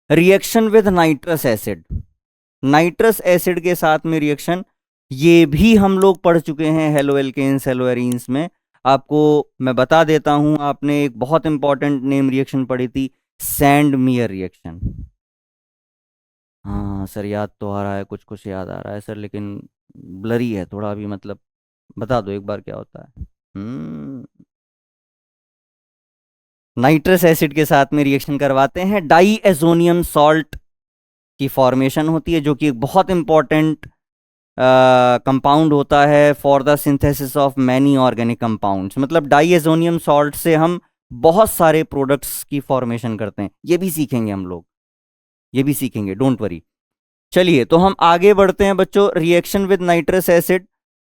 Reaction with nitrous acid, nitrous acid के साथ में रिएक्शन, ये भी हम लोग पढ़ चुके हैं हेलो एल्केन्स हेलो एरीन्स में। आपको मैं बता देता हूं, आपने एक बहुत इंपॉर्टेंट नेम रिएक्शन पढ़ी थी, सैंड मियर रिएक्शन। हाँ सर, याद तो आ रहा है, कुछ कुछ याद आ रहा है सर, लेकिन ब्लरी है थोड़ा अभी, मतलब बता दो एक बार क्या होता है। नाइट्रस एसिड के साथ में रिएक्शन करवाते हैं, डाई एजोनियम सॉल्ट की फॉर्मेशन होती है, जो कि एक बहुत इंपॉर्टेंट कंपाउंड होता है for the synthesis of many organic compounds. मतलब डाईएजोनियम सॉल्ट से हम बहुत सारे प्रोडक्ट्स की फॉर्मेशन करते हैं, ये भी सीखेंगे हम लोग, ये भी सीखेंगे, डोंट वरी। चलिए तो हम आगे बढ़ते हैं बच्चों, reaction with nitrous acid.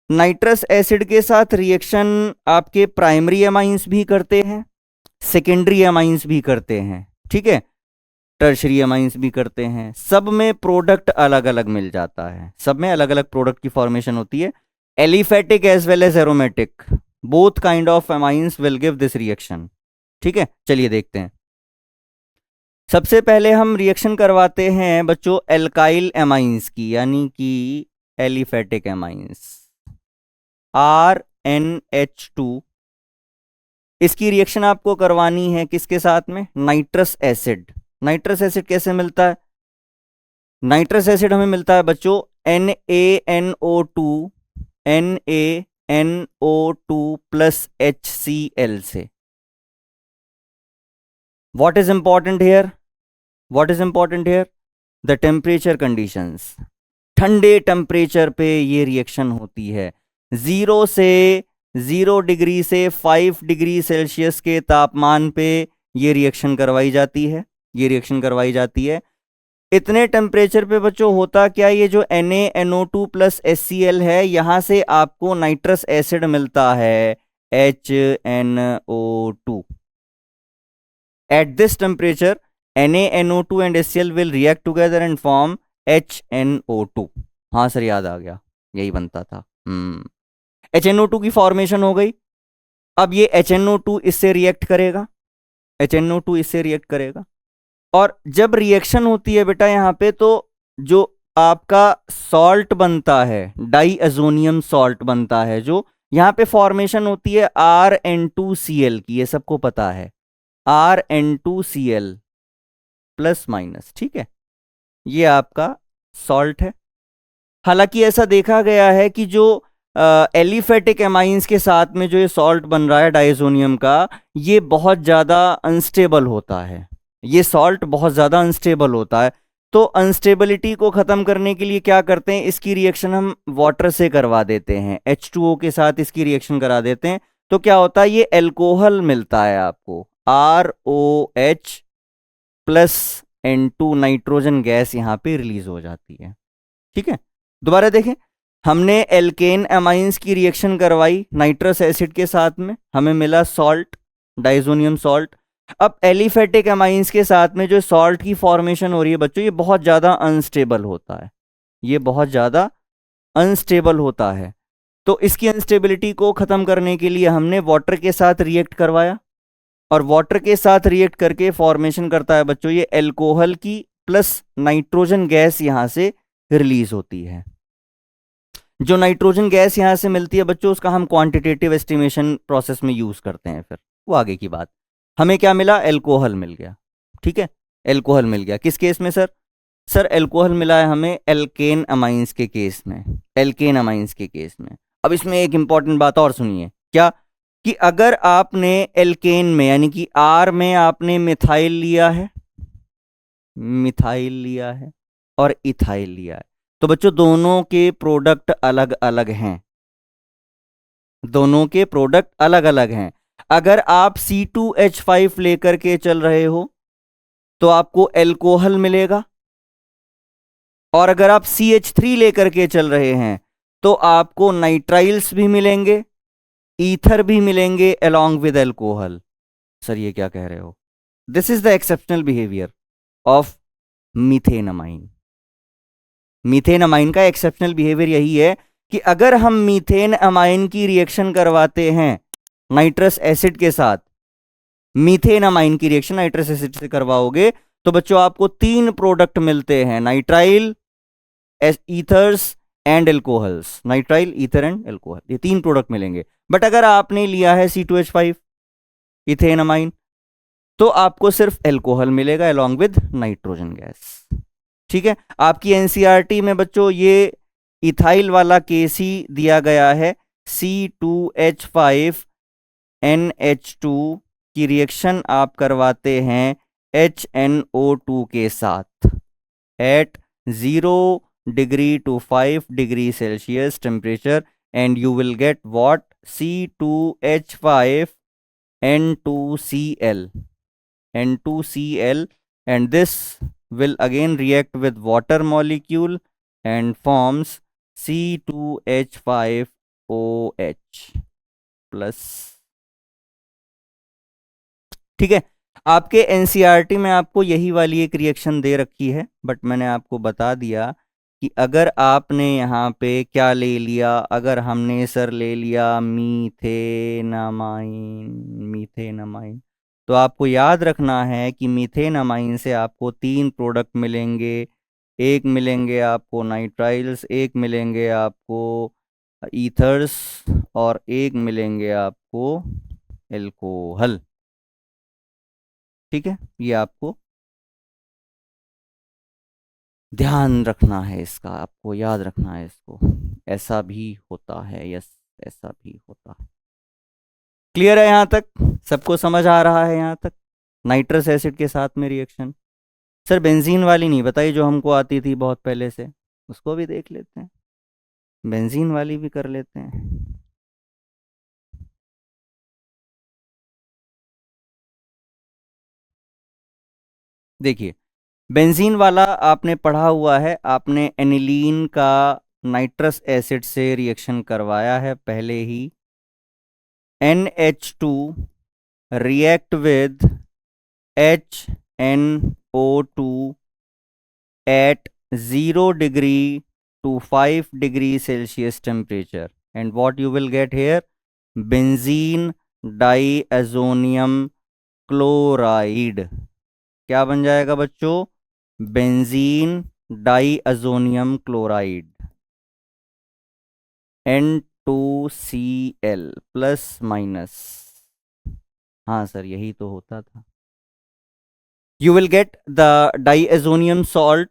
Nitrous acid के साथ रिएक्शन आपके प्राइमरी एमाइंस भी करते हैं, सेकेंडरी एमाइंस भी करते हैं, ठीक है, टर्शरी एमाइंस भी करते हैं, सब में प्रोडक्ट अलग अलग मिल जाता है, सब में अलग अलग प्रोडक्ट की फॉर्मेशन होती है, aliphatic as well as aromatic, both kind of amines will give this reaction. ठीक है, चलिए देखते हैं। सबसे पहले हम रिएक्शन करवाते हैं बच्चों एल्काइल एमाइंस की, यानी कि एलिफेटिक एमाइंस, RnH2। इसकी रिएक्शन आपको करवानी है किसके साथ में, नाइट्रस एसिड। नाइट्रस एसिड कैसे मिलता है, नाइट्रस एसिड हमें मिलता है बच्चों NaNO2 NaNO2 प्लस HCl से। What is important here, what is important here, the temperature conditions. ठंडे टेम्परेचर पे ये रिएक्शन होती है, 0 डिग्री से 5 डिग्री सेल्सियस के तापमान पे ये रिएक्शन करवाई जाती है, ये रिएक्शन करवाई जाती है। इतने टेम्परेचर पे बच्चों होता क्या, ये जो NaNO2 प्लस HCl है, यहां से आपको नाइट्रस एसिड मिलता है HNO2। At this temperature NaNO2 and HCl will react together and form HNO2। हाँ सर याद आ गया, यही बनता था। HNO2 की फॉर्मेशन हो गई। अब ये HNO2 इससे रिएक्ट करेगा, HNO2 इससे रिएक्ट करेगा, और जब रिएक्शन होती है बेटा यहाँ पे, तो जो आपका सॉल्ट बनता है, डाईएजोनियम सॉल्ट बनता है, जो यहाँ पे फॉर्मेशन होती है RN2Cl की, ये सबको पता है, RN2Cl प्लस माइनस, ठीक है, ये आपका सॉल्ट है। हालांकि ऐसा देखा गया है कि जो एलिफेटिक एमाइंस के साथ में जो ये सॉल्ट बन रहा है डाइजोनियम का, ये बहुत ज़्यादा अनस्टेबल होता है, ये सॉल्ट बहुत ज़्यादा अनस्टेबल होता है। तो अनस्टेबिलिटी को ख़त्म करने के लिए क्या करते हैं, इसकी रिएक्शन हम वाटर से करवा देते हैं, H2O के साथ इसकी रिएक्शन करा देते हैं। तो क्या होता है, ये एल्कोहल मिलता है आपको, ROH plus N2, nitrogen gas यहाँ पे रिलीज हो जाती है। ठीक है, दोबारा देखें, हमने एल्केन एमाइंस की रिएक्शन करवाई नाइट्रस एसिड के साथ में, हमें मिला सॉल्ट, डाइजोनियम सॉल्ट। अब एलिफेटिक एमाइंस के साथ में जो सॉल्ट की फॉर्मेशन हो रही है बच्चों, ये बहुत ज़्यादा अनस्टेबल होता है, ये बहुत ज़्यादा अनस्टेबल होता है। तो इसकी अनस्टेबिलिटी को ख़त्म करने के लिए हमने वाटर के साथ रिएक्ट करवाया, और वाटर के साथ रिएक्ट करके फॉर्मेशन करता है बच्चों ये एल्कोहल की, प्लस नाइट्रोजन गैस यहाँ से रिलीज होती है। जो नाइट्रोजन गैस यहाँ से मिलती है बच्चों, उसका हम क्वांटिटेटिव एस्टिमेशन प्रोसेस में यूज करते हैं, फिर वो आगे की बात। हमें क्या मिला, एल्कोहल मिल गया, ठीक है, एल्कोहल मिल गया। किस केस में सर, सर एल्कोहल मिला है हमें एल्केन अमाइंस के केस में, एल्केन अमाइंस के केस में। अब इसमें एक इंपॉर्टेंट बात और सुनिए, क्या कि अगर आपने एल्केन में यानी कि R में आपने मिथाइल लिया है, मिथाइल लिया है और इथाइल लिया है, तो बच्चों दोनों के प्रोडक्ट अलग अलग हैं, दोनों के प्रोडक्ट अलग अलग हैं। अगर आप C2H5 लेकर के चल रहे हो तो आपको एल्कोहल मिलेगा, और अगर आप CH3 लेकर के चल रहे हैं तो आपको नाइट्राइल्स भी मिलेंगे, ईथर भी मिलेंगे अलोंग विद एल्कोहल। सर ये क्या कह रहे हो, this is the exceptional behaviour of methane amine. Methane amine का एक्सेप्शनल बिहेवियर यही है कि अगर हम मीथेन अमाइन की रिएक्शन करवाते हैं नाइट्रस एसिड के साथ, मीथेन अमाइन की रिएक्शन नाइट्रस एसिड से करवाओगे तो बच्चों आपको 3 प्रोडक्ट मिलते हैं, nitrile, ethers and alcohols. Nitrile, ether and alcohol, ये 3 प्रोडक्ट मिलेंगे। बट अगर आपने लिया है C2H5 इथेनमाइन, तो आपको सिर्फ एल्कोहल मिलेगा अलॉन्ग विद नाइट्रोजन गैस। ठीक है, आपकी एनसीईआरटी में बच्चों ये इथाइल वाला केस ही दिया गया है। C2H5NH2 की रिएक्शन आप करवाते हैं HNO2 के साथ at 0 degree to 5 degree Celsius temperature, and you will get what, C2H5N2Cl, N2Cl, and this will again react with water molecule and forms C2H5OH plus। ठीक है, आपके एनसीईआरटी में आपको यही वाली एक रिएक्शन दे रखी है, बट मैंने आपको बता दिया कि अगर आपने यहाँ पे क्या ले लिया, अगर हमने सर ले लिया मीथेनमाइन, तो आपको याद रखना है कि मीथेनमाइन से आपको 3 प्रोडक्ट मिलेंगे। एक मिलेंगे आपको नाइट्राइल्स, एक मिलेंगे आपको ईथर्स, और एक मिलेंगे आपको एल्कोहल। ठीक है, ये आपको ध्यान रखना है, इसका आपको याद रखना है इसको। ऐसा भी होता है, यस, ऐसा भी होता है। क्लियर है यहाँ तक? सबको समझ आ रहा है यहाँ तक? नाइट्रस एसिड के साथ में रिएक्शन। सर बेंजीन वाली नहीं बताई, जो हमको आती थी बहुत पहले से, उसको भी देख लेते हैं, बेंजीन वाली भी कर लेते हैं। देखिए, बेंजीन वाला आपने पढ़ा हुआ है, आपने एनिलीन का नाइट्रस एसिड से रिएक्शन करवाया है पहले ही। NH2 react with HNO2 at 0 degree to 5 degree Celsius temperature, and what you will get here, benzene diazonium chloride। क्या बन जाएगा बच्चों? Benzene diazonium chloride, N2Cl plus minus. हाँ सर, यही तो होता था। You will get the diazonium salt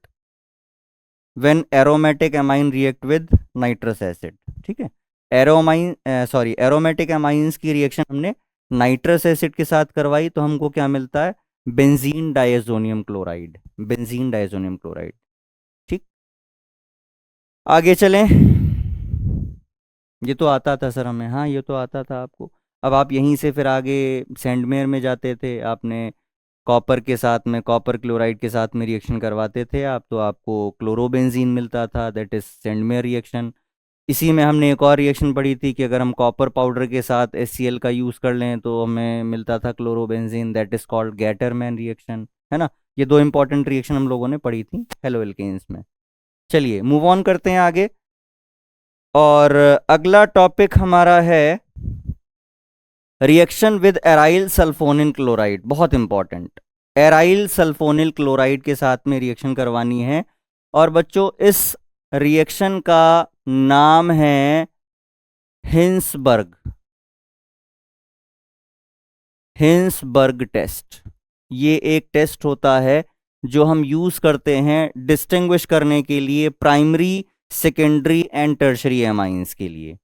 when aromatic amine react with nitrous acid। ठीक है, एरोमेटिक अमाइंस की रिएक्शन हमने नाइट्रस एसिड के साथ करवाई, तो हमको क्या मिलता है? Benzene diazonium chloride, benzene diazonium chloride. ठीक, आगे चलें। ये तो आता था सर हमें, हाँ ये तो आता था आपको। अब आप यहीं से फिर आगे सेंडमेयर में जाते थे, आपने कॉपर के साथ में, कॉपर क्लोराइड के साथ में रिएक्शन करवाते थे आप, तो आपको क्लोरोबेंजीन मिलता था, दैट इज सेंडमेयर रिएक्शन। इसी में हमने एक और रिएक्शन पढ़ी थी कि अगर हम कॉपर पाउडर के साथ HCl का यूज़ कर लें तो हमें मिलता था chlorobenzene, that is called Gattermann reaction, है ना। ये 2 इंपॉर्टेंट रिएक्शन हम लोगों ने पढ़ी थी हेलो एल्केन्स में। चलिए मूव ऑन करते हैं आगे, और अगला टॉपिक हमारा है reaction with aryl sulphonyl chloride. बहुत इंपॉर्टेंट, एराइल सल्फोनिल क्लोराइड के साथ में रिएक्शन करवानी है। और बच्चों इस रिएक्शन का नाम है हिंसबर्ग टेस्ट। ये एक टेस्ट होता है जो हम यूज करते हैं डिस्टिंग्विश करने के लिए primary, secondary and tertiary amines के लिए।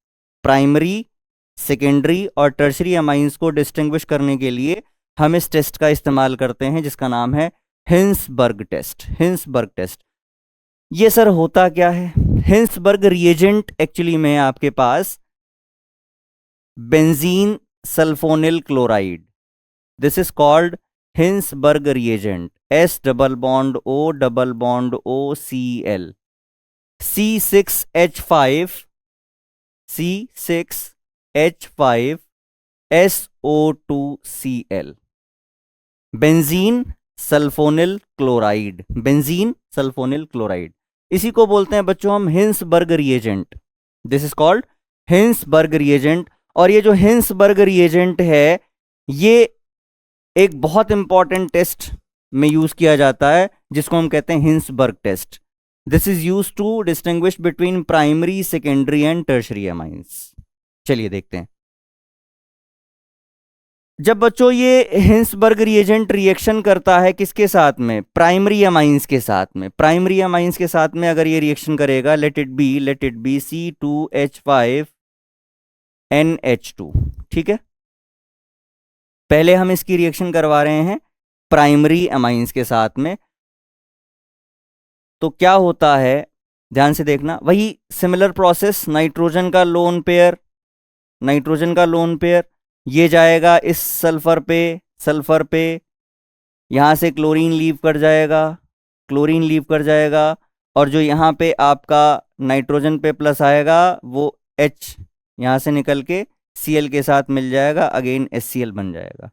प्राइमरी, सेकेंडरी और टर्शरी एमाइंस को डिस्टिंग्विश करने के लिए हम इस टेस्ट का इस्तेमाल करते हैं, जिसका नाम है हिंसबर्ग टेस्ट। हिंसबर्ग टेस्ट ये सर होता क्या है? हिंसबर्ग रिएजेंट एक्चुअली में आपके पास benzene sulfonyl chloride, this is called Hinsberg reagent, S double bond O double bond O Cl, C6H5 SO2Cl, benzene sulfonyl chloride, benzene sulfonyl chloride. इसी को बोलते हैं बच्चों हम Hinsberg reagent, this is called Hinsberg reagent. और ये जो Hinsberg reagent है, ये एक बहुत इंपॉर्टेंट टेस्ट में यूज किया जाता है, जिसको हम कहते हैं Hinsberg test. This is use to distinguish between primary, secondary and tertiary amines. चलिए देखते हैं। जब बच्चों ये हिंसबर्ग रिएजेंट रिएक्शन करता है किसके साथ में, प्राइमरी अमाइंस के साथ में, प्राइमरी अमाइंस के साथ में अगर ये रिएक्शन करेगा, लेट इट बी C2H5NH2, ठीक है। पहले हम इसकी रिएक्शन करवा रहे हैं प्राइमरी अमाइंस के साथ में, तो क्या होता है ध्यान से देखना, वही सिमिलर प्रोसेस, नाइट्रोजन का लोन पेयर, नाइट्रोजन का लोन पेयर ये जाएगा इस सल्फर पे, यहां से क्लोरीन लीव कर जाएगा, क्लोरीन लीव कर जाएगा, और जो यहाँ पे आपका नाइट्रोजन पे प्लस आएगा वो H यहां से निकल के Cl के साथ मिल जाएगा, अगेन HCl बन जाएगा।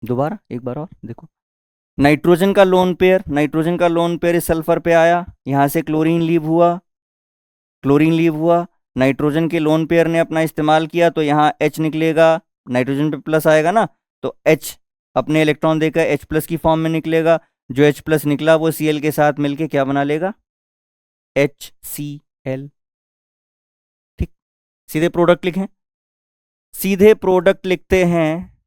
दोबारा एक बार और देखो, नाइट्रोजन का लोन पेयर इस सल्फर पे आया, यहां से क्लोरीन लीव हुआ, नाइट्रोजन के लोन पेयर ने अपना इस्तेमाल किया, तो यहाँ H निकलेगा, नाइट्रोजन पे प्लस आएगा ना, तो H अपने इलेक्ट्रॉन देकर H प्लस की फॉर्म में निकलेगा, जो H प्लस निकला वो Cl के साथ मिलके क्या बना लेगा, HCl। ठीक, सीधे प्रोडक्ट लिखें, सीधे प्रोडक्ट लिखते हैं।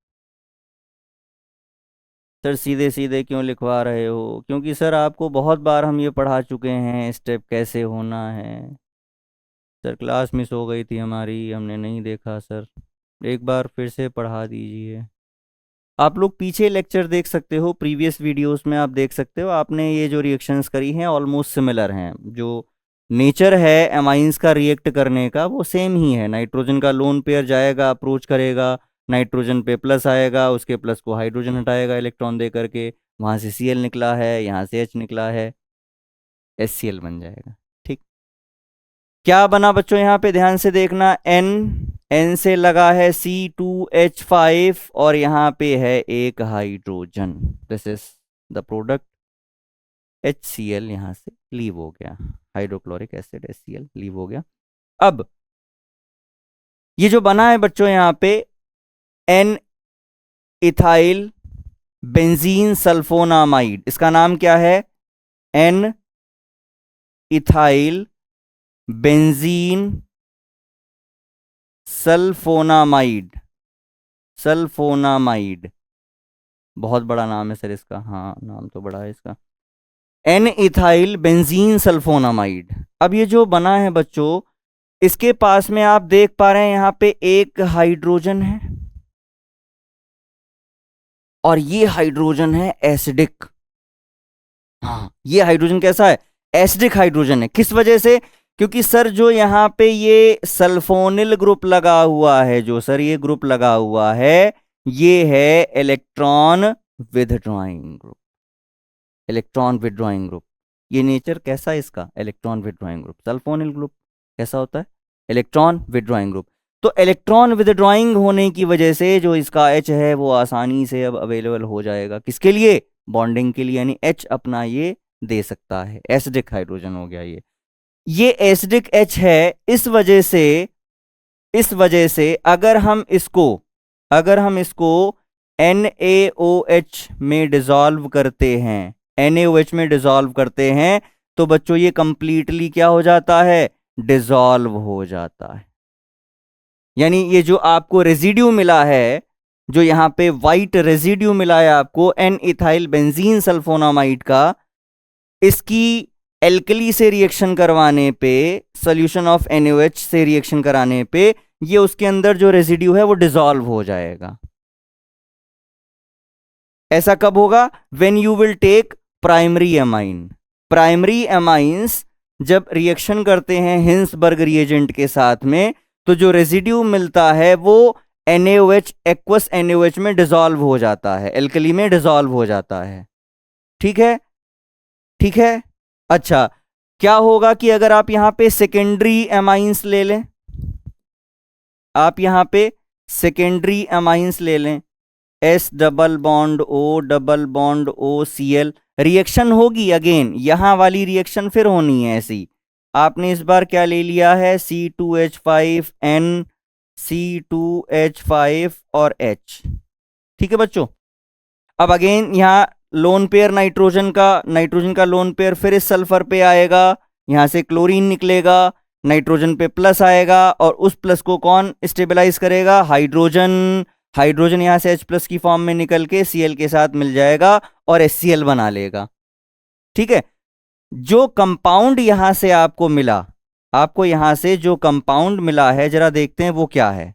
सर सीधे सीधे क्यों लिखवा रहे हो, क्योंकि सर आपको बहुत बार हम ये पढ़ा चुके हैं स्टेप कैसे होना है। सर क्लास मिस हो गई थी हमारी, हमने नहीं देखा सर, एक बार फिर से पढ़ा दीजिए। आप लोग पीछे लेक्चर देख सकते हो, प्रीवियस वीडियोस में आप देख सकते हो, आपने ये जो रिएक्शंस करी हैं ऑलमोस्ट सिमिलर हैं, जो नेचर है एमाइंस का रिएक्ट करने का वो सेम ही है। नाइट्रोजन का लोन पेयर जाएगा, अप्रोच करेगा, नाइट्रोजन पे प्लस आएगा, उसके प्लस को हाइड्रोजन हटाएगा इलेक्ट्रॉन दे करके, वहाँ से Cl निकला है, यहाँ से H निकला है, HCl बन जाएगा। ठीक, क्या बना बच्चों यहाँ पे ध्यान से देखना, N से लगा है C2H5 और यहाँ पे है एक hydrogen, this is the product, HCl यहाँ से लीव हो गया, हाइड्रोक्लोरिक एसिड HCl लीव हो गया। अब ये जो बना है बच्चों यहाँ पे N इथाइल बेंजीन सल्फोनामाइड, इसका नाम क्या है, N इथाइल बेंजीन सल्फोनामाइड, बहुत बड़ा नाम है सर इसका, हाँ नाम तो बड़ा है इसका, N इथाइल बेंजीन सल्फोनामाइड। अब ये जो बना है बच्चों, इसके पास में आप देख पा रहे हैं यहाँ पे एक हाइड्रोजन है, और ये हाइड्रोजन है एसिडिक। हाँ, ये हाइड्रोजन कैसा है, एसिडिक हाइड्रोजन है। किस वजह से, क्योंकि सर जो यहाँ पे ये सल्फोनिल ग्रुप लगा हुआ है, जो सर ये ग्रुप लगा हुआ है, ये है electron withdrawing group, electron withdrawing group. ये नेचर कैसा है इसका, electron withdrawing group. Sulphonyl group कैसा होता है, इलेक्ट्रॉन विथड्रॉइंग ग्रुप। तो इलेक्ट्रॉन विथड्रॉइंग होने की वजह से जो इसका H है वो आसानी से अब अवेलेबल हो जाएगा, किसके लिए, बॉन्डिंग के लिए, यानी H अपना ये दे सकता है, एसिडिक हाइड्रोजन हो गया ये एसिडिक H है। इस वजह से अगर हम इसको NaOH में डिसॉल्व करते हैं, NaOH में डिसॉल्व करते हैं, तो बच्चों ये कंप्लीटली क्या हो जाता है, डिसॉल्व हो जाता है। यानी ये जो आपको रेजिड्यू मिला है, जो यहाँ पे व्हाइट रेजिड्यू मिला है आपको N इथाइल बेंजीन सल्फोनामाइड का, इसकी एल्कली से रिएक्शन करवाने पे, सॉल्यूशन ऑफ NaOH से रिएक्शन कराने पे, ये उसके अंदर जो रेजिड्यू है वो डिसॉल्व हो जाएगा। ऐसा कब होगा, when you will take primary amine. Primary amines जब रिएक्शन करते हैं हिंसबर्ग रिएजेंट के साथ में, तो जो रेजिड्यू मिलता है वो NaOH, एक्वस NaOH में डिसॉल्व हो जाता है, एल्कली में डिसॉल्व हो जाता है। ठीक है, ठीक है। अच्छा, क्या होगा कि अगर आप यहां पे सेकेंडरी अमाइंस ले लें, आप यहां पे सेकेंडरी अमाइंस ले लें, S double bond O Cl, reaction होगी अगेन, यहां वाली रिएक्शन फिर होनी है ऐसी। आपने इस बार क्या ले लिया है, C2H5N, C2H5 और H। ठीक है बच्चों, अब अगेन यहाँ लोन पेयर नाइट्रोजन का लोन पेयर फिर इस सल्फर पे आएगा, यहाँ से क्लोरीन निकलेगा, नाइट्रोजन पे प्लस आएगा और उस प्लस को कौन स्टेबलाइज करेगा? हाइड्रोजन। हाइड्रोजन यहाँ से H प्लस की फॉर्म में निकल के Cl के साथ मिल जाएगा और HCl बना लेगा। ठीक है, जो कंपाउंड यहां से आपको मिला, आपको यहां से जो कंपाउंड मिला है जरा देखते हैं वो क्या है।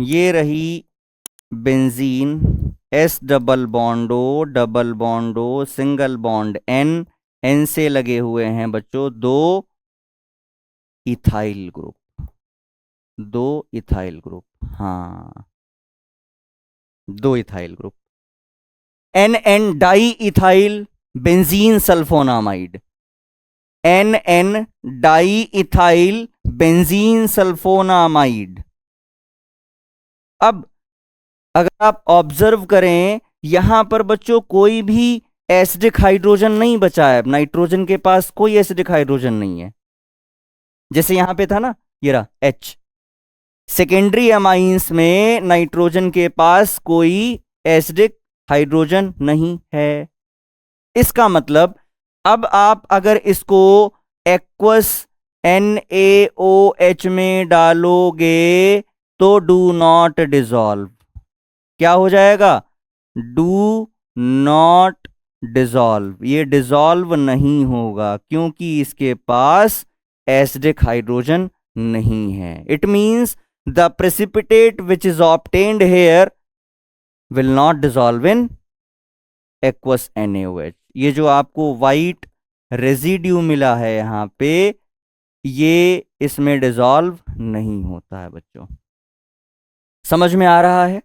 ये रही benzene, S double bond O double bond O single bond N से लगे हुए हैं बच्चों दो इथाइल ग्रुप, हाँ, दो ethyl group, NN di ethyl benzene sulphonamide, NN di ethyl benzene sulphonamide. अब अगर आप ऑब्जर्व करें यहां पर बच्चों कोई भी एसिडिक हाइड्रोजन नहीं बचा है, नाइट्रोजन के पास कोई एसिडिक हाइड्रोजन नहीं है, जैसे यहां पे था ना, ये रहा H। सेकेंडरी अमाइंस में नाइट्रोजन के पास कोई एसिडिक हाइड्रोजन नहीं है। इसका मतलब अब आप अगर इसको एक्वस NaOH में डालोगे तो डू नॉट डिसॉल्व, क्या हो जाएगा? डू नॉट डिसॉल्व, ये डिसॉल्व नहीं होगा क्योंकि इसके पास एसिडिक हाइड्रोजन नहीं है। It means the precipitate which is obtained here will not dissolve in aqueous NaOH। ये जो आपको वाइट रेजिड्यू मिला है यहां पे, ये इसमें डिसॉल्व नहीं होता है बच्चों। समझ में आ रहा है?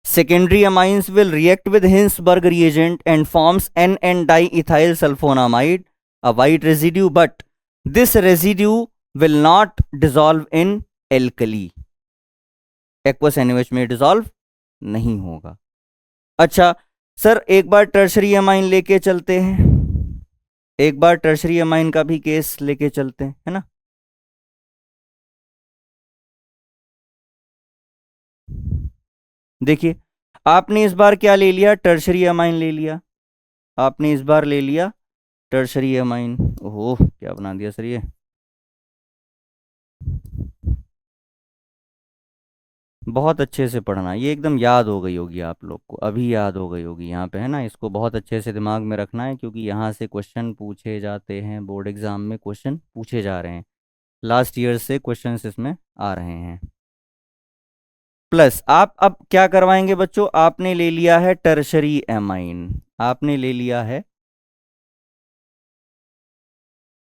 Secondary amines will react with Hinsberg reagent and forms NN diethyl sulfonamide, a white residue, but this residue will not dissolve in alkali. Aqueous NaOH में dissolve नहीं होगा। अच्छा सर, एक बार टर्शरी अमाइन लेके चलते हैं, एक बार टर्शरी अमाइन का भी केस लेके चलते हैं, है ना। देखिए आपने इस बार क्या ले लिया? टर्शरी अमाइन ले लिया, आपने इस बार ले लिया टर्शरी अमाइन। ओह क्या बना दिया सर ये, बहुत अच्छे से पढ़ना, ये एकदम याद हो गई होगी आप लोग को, अभी याद हो गई होगी यहाँ पे, है ना। इसको बहुत अच्छे से दिमाग में रखना है क्योंकि यहाँ से क्वेश्चन पूछे जाते हैं, बोर्ड एग्जाम में क्वेश्चन पूछे जा रहे हैं, लास्ट ईयर से क्वेश्चन इसमें आ रहे हैं। प्लस आप अब क्या करवाएंगे बच्चों, आपने ले लिया है टर्शरी एमाइन, आपने ले लिया है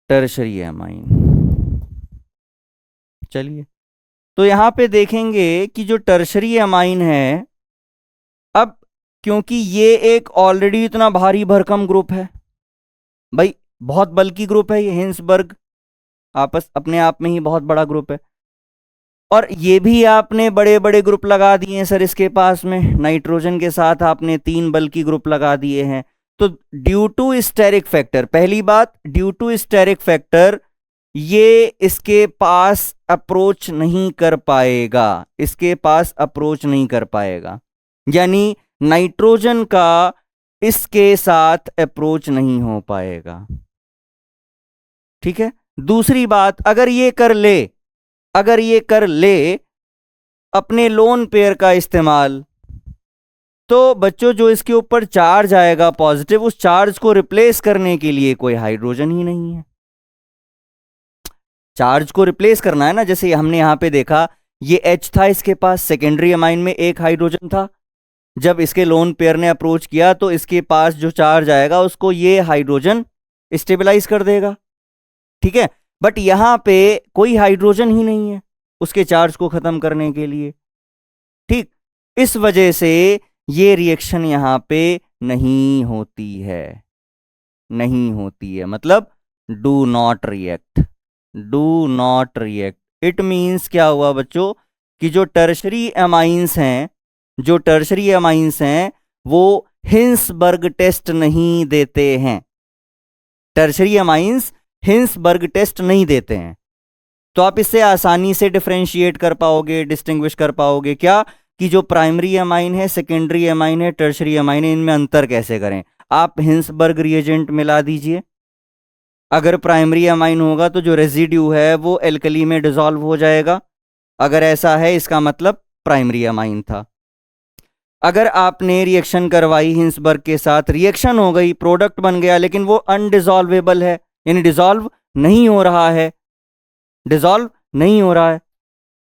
टर्शरी एमाइन। चलिए तो यहां पे देखेंगे कि जो टर्शरी एमाइन है, अब क्योंकि ये एक ऑलरेडी इतना भारी भरकम ग्रुप है भाई, बहुत बल्कि ग्रुप है ये, हिंसबर्ग आपस अपने आप में ही बहुत बड़ा ग्रुप है, और ये भी आपने बड़े बड़े ग्रुप लगा दिए हैं सर इसके पास में, नाइट्रोजन के साथ आपने 3 बल्कि ग्रुप लगा दिए हैं। तो ड्यू टू स्टेरिक फैक्टर, पहली बात ड्यू टू स्टेरिक फैक्टर ये इसके पास अप्रोच नहीं कर पाएगा, इसके पास अप्रोच नहीं कर पाएगा, यानी नाइट्रोजन का इसके साथ अप्रोच नहीं हो पाएगा। ठीक है, दूसरी बात, अगर ये कर ले, अगर ये कर ले अपने लोन पेयर का इस्तेमाल, तो बच्चों जो इसके ऊपर चार्ज आएगा पॉजिटिव, उस चार्ज को रिप्लेस करने के लिए कोई हाइड्रोजन ही नहीं है। चार्ज को रिप्लेस करना है ना, जैसे हमने यहां पे देखा ये H था इसके पास, सेकेंडरी अमाइन में एक हाइड्रोजन था, जब इसके लोन पेयर ने अप्रोच किया तो इसके पास जो चार्ज आएगा उसको ये हाइड्रोजन स्टेबलाइज कर देगा। ठीक है, बट यहां पे कोई हाइड्रोजन ही नहीं है उसके चार्ज को खत्म करने के लिए। ठीक, इस वजह से ये रिएक्शन यहां पे नहीं होती है, नहीं होती है, मतलब do not react, do not react. It means क्या हुआ बच्चों कि जो टर्शरी अमाइंस हैं, जो टर्शरी अमाइंस हैं वो हिंसबर्ग टेस्ट नहीं देते हैं, टर्शरी अमाइंस हिंसबर्ग टेस्ट नहीं देते हैं। तो आप इससे आसानी से डिफरेंशिएट कर पाओगे, डिस्टिंग्विश कर पाओगे क्या, कि जो प्राइमरी एमाइन है, सेकेंडरी एमाइन है, टर्शरी एमाइन है, इनमें अंतर कैसे करें। आप हिंसबर्ग रिएजेंट मिला दीजिए। अगर प्राइमरी एमाइन होगा तो जो रेजिड्यू है वो एल्कली में डिसॉल्व हो जाएगा। अगर ऐसा है इसका मतलब प्राइमरी एमाइन था। अगर आपने रिएक्शन करवाई हिंसबर्ग के साथ, रिएक्शन हो गई, प्रोडक्ट बन गया, लेकिन वो अनडिसॉल्वेबल है, यानी डिसॉल्व नहीं हो रहा है, डिसॉल्व नहीं हो रहा है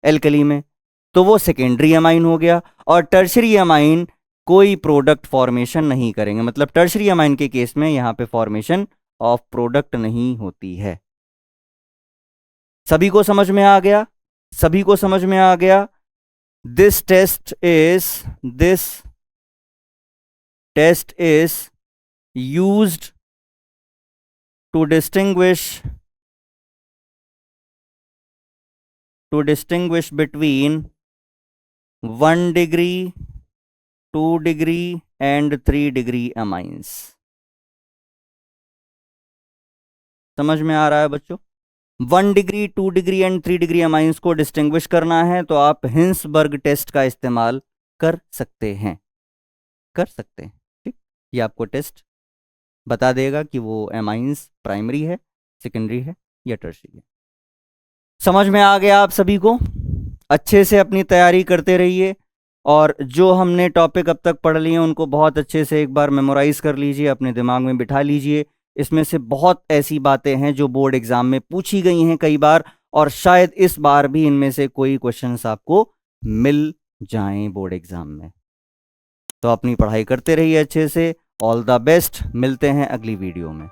एल्कली में, तो वो सेकेंडरी एमाइन हो गया। और टर्शरी एमाइन कोई प्रोडक्ट फॉर्मेशन नहीं करेंगे, मतलब टर्शरी एमाइन के केस में यहां पे फॉर्मेशन ऑफ प्रोडक्ट नहीं होती है। सभी को समझ में आ गया? सभी को समझ में आ गया? This test is used to distinguish between 1 degree, 2 degree and 3 degree amines। समझ में आ रहा है बच्चों? 1 degree, 2 degree and 3 degree amines को डिस्टिंग्विश करना है तो आप हिंसबर्ग टेस्ट का इस्तेमाल कर सकते हैं, ठीक। ये आपको टेस्ट बता देगा कि वो एमाइंस प्राइमरी है, सेकेंडरी है या टर्शरी है। समझ में आ गया आप सभी को? अच्छे से अपनी तैयारी करते रहिए और जो हमने टॉपिक अब तक पढ़ लिए उनको बहुत अच्छे से एक बार मेमोराइज कर लीजिए, अपने दिमाग में बिठा लीजिए। इसमें से बहुत ऐसी बातें हैं जो बोर्ड एग्जाम में पूछी गई हैं कई बार, और शायद इस बार भी इनमें से कोई क्वेश्चंस आपको मिल जाएं बोर्ड एग्जाम में। तो अपनी पढ़ाई करते रहिए अच्छे से। ऑल द बेस्ट, मिलते हैं अगली वीडियो में।